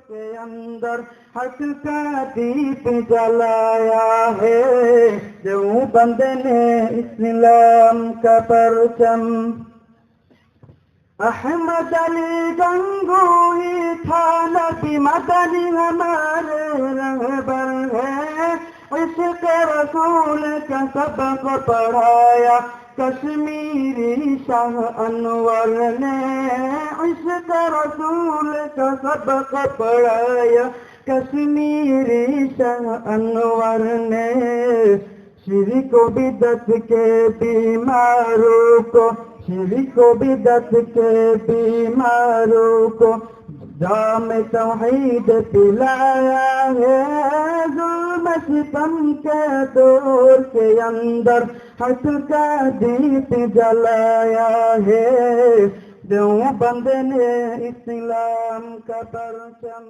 کے اندر حق کا دیپ جلایا ہے، دیوبند نے اسلام کا پرچم۔ احمد علی گنگوہی تھا نبی مدنی ہمارے رہبر ہے، عشق رسول کا سبق پڑھایا کشمیری شاہ انور نے، عشق رسول کا سبق پڑھایا کشمیری شاہ انور نے۔ شرک و بدعت کے بیماروں کو، شرک و بدعت کے بیماروں کو جام توحید پلایا ہے، ظلم ستم کے دور کے اندر حق کا دیپ جلایا ہے، دیوبند نے اسلام کا پرچم۔